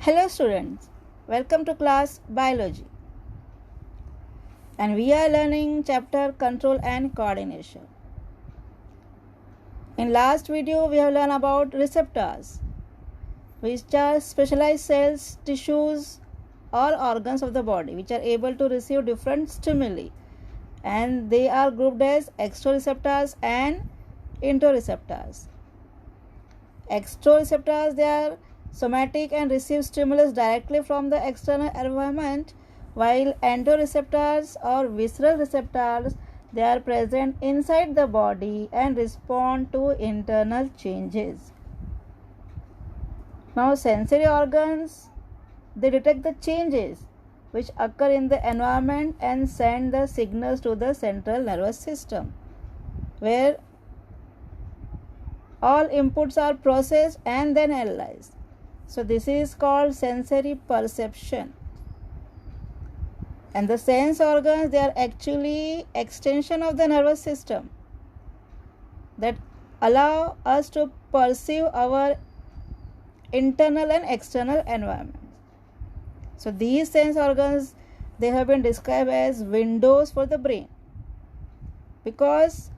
Hello students, welcome to class Biology, and we are learning chapter Control and Coordination. In last video we have learned about receptors, which are specialized cells, tissues or organs of the body which are able to receive different stimuli, and they are grouped as exteroreceptors and interoreceptors. Exteroreceptors, they are somatic and receive stimulus directly from the external environment, while enteroreceptors or visceral receptors, they are present inside the body and respond to internal changes. Now sensory organs, they detect the changes which occur in the environment and send the signals to the central nervous system, where all inputs are processed and then analyzed. So this is called sensory perception. And the sense organs, they are actually extension of the nervous system that allow us to perceive our internal and external environment. So these sense organs, they have been described as windows for the brain, because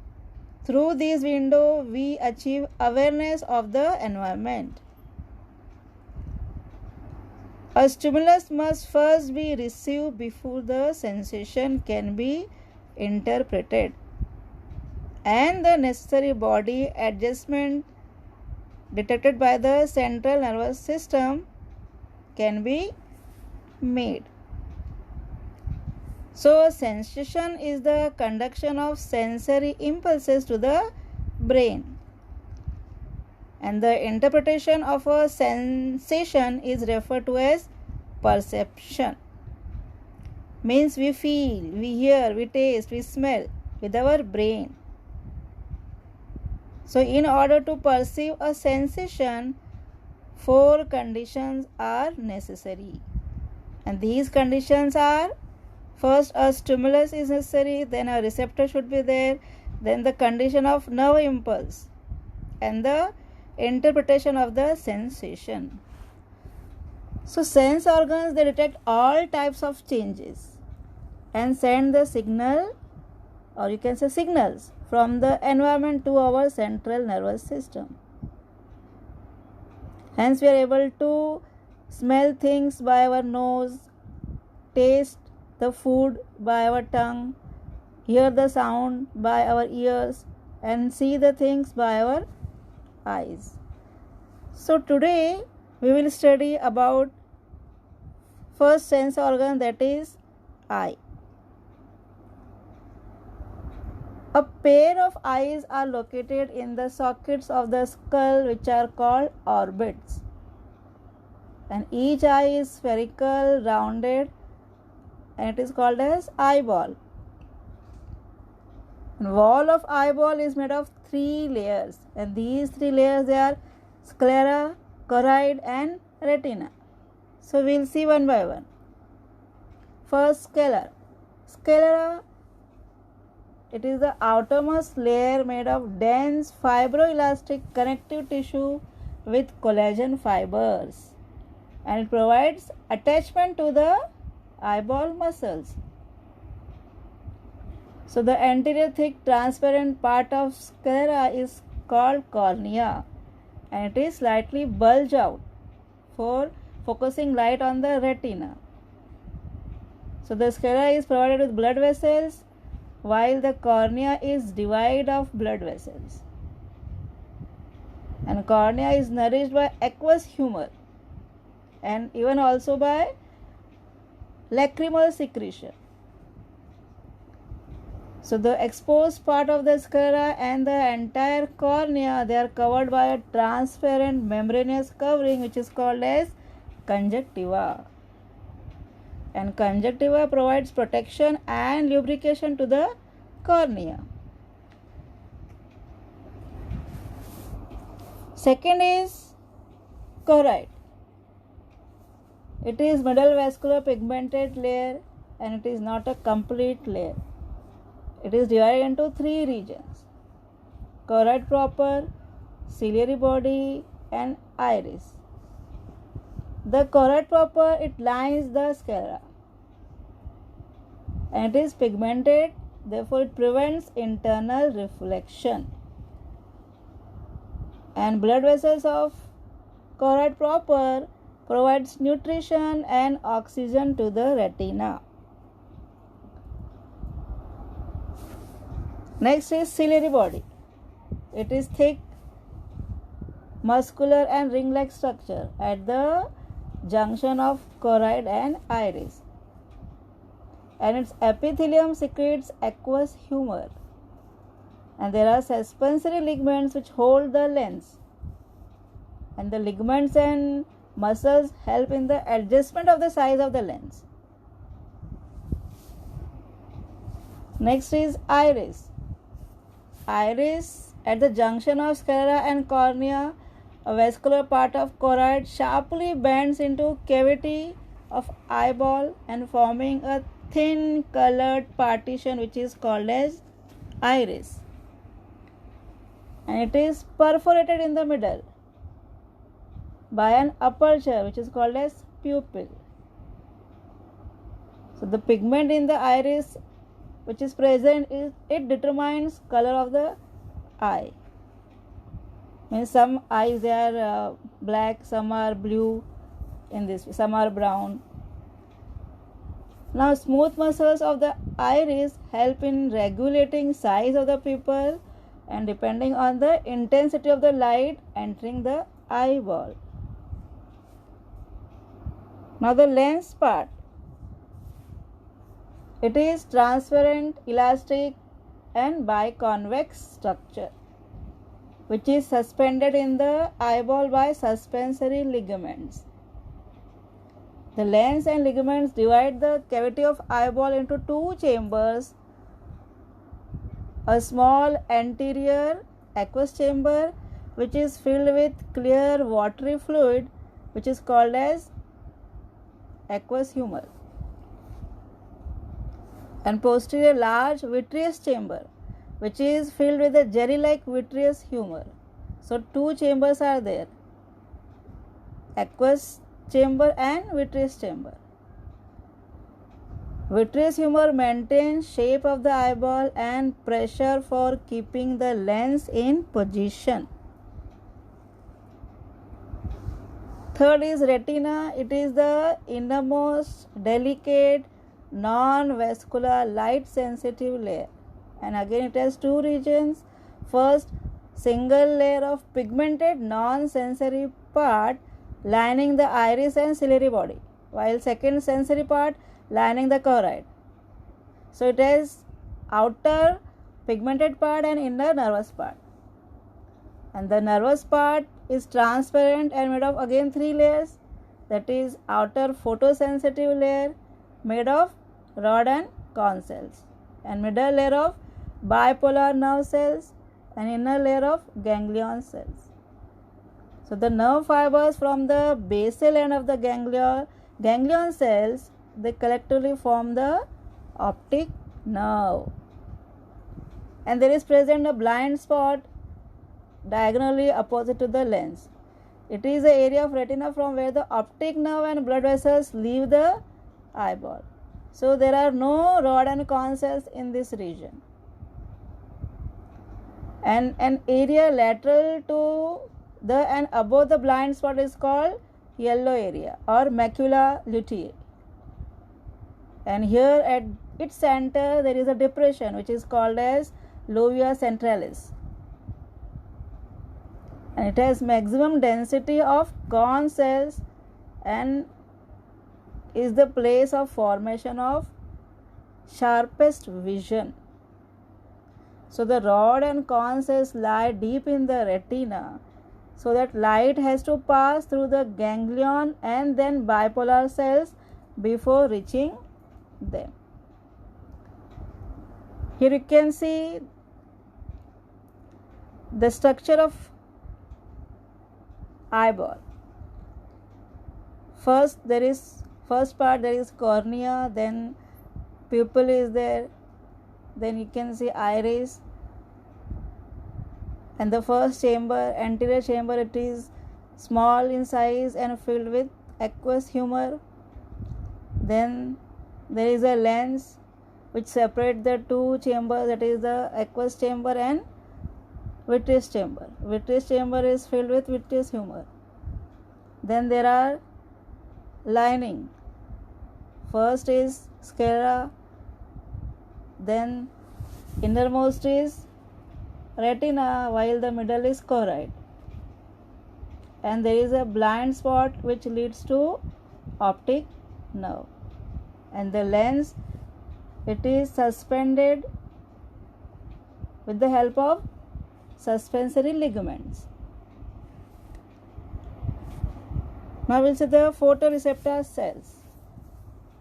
through these windows we achieve awareness of the environment. A stimulus must first be received before the sensation can be interpreted, and the necessary body adjustment detected by the central nervous system can be made. So sensation is the conduction of sensory impulses to the brain, and the interpretation of a sensation is referred to as perception. Means we feel, we hear, we taste, we smell with our brain. So in order to perceive a sensation, 4 conditions are necessary, and these conditions are: first, a stimulus is necessary, then a receptor should be there, then the condition of nerve impulse, and the interpretation of the sensation. So sense organs, they detect all types of changes and send the signal, or you can say signals, from the environment to our central nervous system. Hence we are able to smell things by our nose, taste the food by our tongue, hear the sound by our ears, and see the things by our eyes. So today we will study about first sense organ, that is eye. A pair of eyes are located in the sockets of the skull, which are called orbits, and each eye is spherical, rounded, and it is called as eyeball. And wall of eyeball is made of 3 layers, and these 3 layers, they are sclera, choroid, and retina. So we will see one by one. First, sclera. Sclera, it is the outermost layer made of dense fibroelastic connective tissue with collagen fibers, and it provides attachment to the eyeball muscles. So the anterior thick transparent part of sclera is called cornea, and it is slightly bulged out for focusing light on the retina. So the sclera is provided with blood vessels, while the cornea is devoid of blood vessels. And cornea is nourished by aqueous humor and even also by lacrimal secretion. So the exposed part of the sclera and the entire cornea, they are covered by a transparent membranous covering, which is called as conjunctiva. And conjunctiva provides protection and lubrication to the cornea. Second is choroid. It is middle vascular pigmented layer, and it is not a complete layer. It is divided into 3 regions: choroid proper, ciliary body, and iris. The choroid proper, it lines the sclera and it is pigmented, therefore it prevents internal reflection. And blood vessels of choroid proper provides nutrition and oxygen to the retina. Next is ciliary body. It is thick, muscular and ring-like structure at the junction of choroid and iris. And its epithelium secretes aqueous humor. And there are suspensory ligaments which hold the lens. And the ligaments and muscles help in the adjustment of the size of the lens. Next is iris. Iris at the junction of sclera and cornea, a vascular part of choroid, sharply bends into cavity of eyeball and forming a thin colored partition which is called as iris. And it is perforated in the middle by an aperture which is called as pupil. So the pigment in the iris which is present, it determines color of the eye. Means some eyes they are black, some are blue, in this some are brown. Now smooth muscles of the iris help in regulating size of the pupil and depending on the intensity of the light entering the eyeball. Now the lens part, it is transparent, elastic and biconvex structure which is suspended in the eyeball by suspensory ligaments. The lens and ligaments divide the cavity of eyeball into two chambers, a small anterior aqueous chamber which is filled with clear watery fluid which is called as aqueous humor, and posterior large vitreous chamber which is filled with a jelly-like vitreous humor. So two chambers are there, aqueous chamber and vitreous chamber. Vitreous humor maintains shape of the eyeball and pressure for keeping the lens in position. Third is retina. It is the innermost, delicate, non-vascular, light-sensitive layer. And again it has two regions. First, single layer of pigmented non-sensory part lining the iris and ciliary body, while second sensory part lining the choroid. So it has outer pigmented part and inner nervous part. And the nervous part is transparent and made of again three layers, that is outer photosensitive layer made of rod and cone cells, and middle layer of bipolar nerve cells and inner layer of ganglion cells. So the nerve fibers from the basal end of the ganglion cells, they collectively form the optic nerve. And there is present a blind spot diagonally opposite to the lens. It is the area of retina from where the optic nerve and blood vessels leave the eyeball. So there are no rod and cone cells in this region. And an area lateral to the and above the blind spot is called yellow area or macula lutea. And here at its center there is a depression which is called as lobia centralis. And it has maximum density of cone cells and is the place of formation of sharpest vision. So the rod and cone cells lie deep in the retina, so that light has to pass through the ganglion and then bipolar cells before reaching them. Here you can see the structure of eyeball. First part there is cornea, then pupil is there, then you can see iris, and the first chamber, anterior chamber, it is small in size and filled with aqueous humor. Then there is a lens which separate the two chambers, that is the aqueous chamber and vitreous chamber. Vitreous chamber is filled with vitreous humor. Then there are lining. First is sclera, then innermost is retina, while the middle is choroid. And there is a blind spot which leads to optic nerve. And the lens, it is suspended with the help of suspensory ligaments. Now we'll see the photoreceptor cells.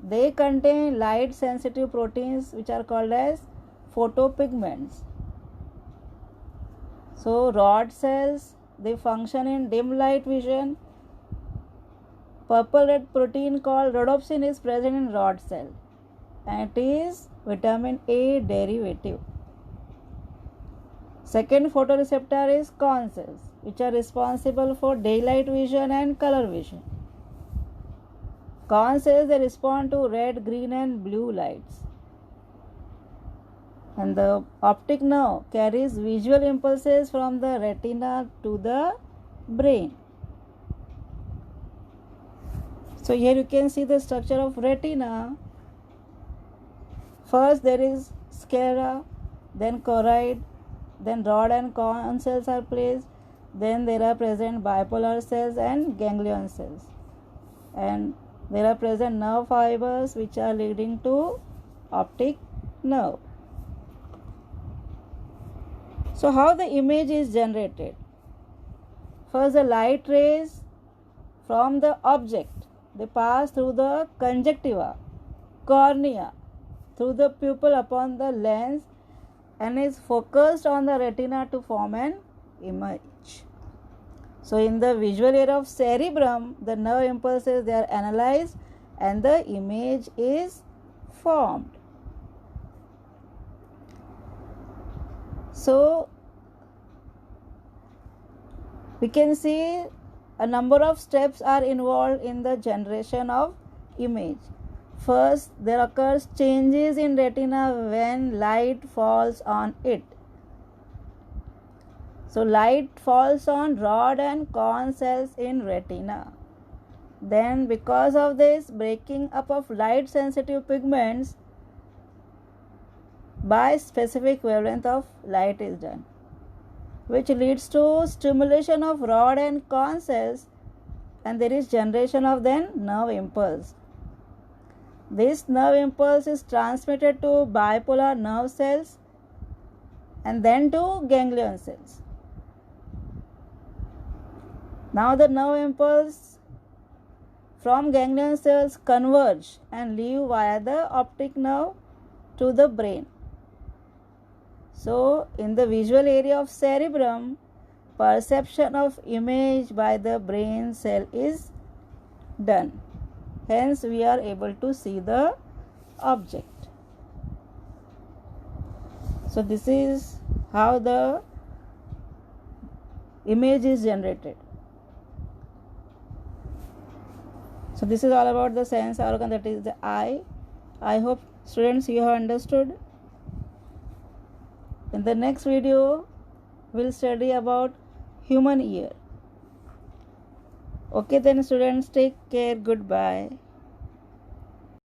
They contain light sensitive proteins which are called as photopigments. So rod cells, they function in dim light vision. Purple red protein called rhodopsin is present in rod cell, and it is vitamin A derivative. Second photoreceptor is cone cells, which are responsible for daylight vision and color vision. Cone cells, they respond to red, green and blue lights. And the optic nerve carries visual impulses from the retina to the brain. So here you can see the structure of retina. First there is sclera, then choroid, then rod and cone cells are placed, then there are present bipolar cells and ganglion cells, and there are present nerve fibers which are leading to optic nerve. So how the image is generated? First, the light rays from the object, they pass through the conjunctiva, cornea, through the pupil upon the lens, and is focused on the retina to form an image. So in the visual area of cerebrum, the nerve impulses, they are analyzed and the image is formed. So we can see a number of steps are involved in the generation of image. First, there occurs changes in retina when light falls on it. So light falls on rod and cone cells in retina. Then because of this breaking up of light sensitive pigments by specific wavelength of light is done, which leads to stimulation of rod and cone cells, and there is generation of then nerve impulse. This nerve impulse is transmitted to bipolar nerve cells and then to ganglion cells. Now the nerve impulse from ganglion cells converge and leave via the optic nerve to the brain. So in the visual area of cerebrum, perception of image by the brain cell is done. Hence we are able to see the object. So this is how the image is generated. So this is all about the sense organ, that is the eye. I hope students you have understood. In the next video, we'll study about human ear. Okay then students, take care. Goodbye.